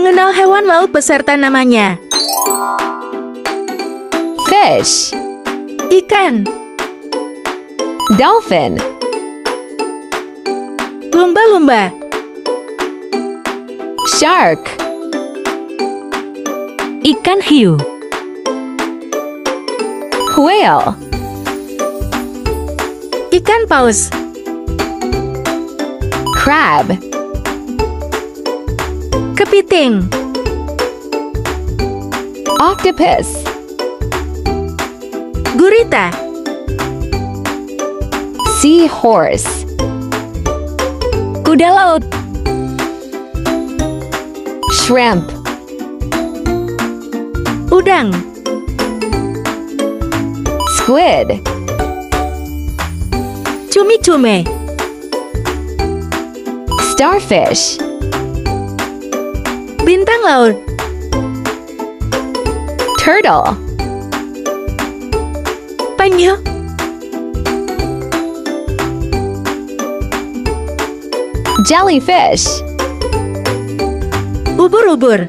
Mengenal hewan laut beserta namanya. Fish. Ikan. Dolphin. Lumba-lumba. Shark. Ikan hiu. Whale. Ikan paus. Crab. Kepiting. Octopus. Gurita. Seahorse. Kuda laut. Shrimp. Udang. Squid. Cumi-cumi. Starfish. Bintang laut. Turtle. Penyu. Jellyfish. Ubur-ubur.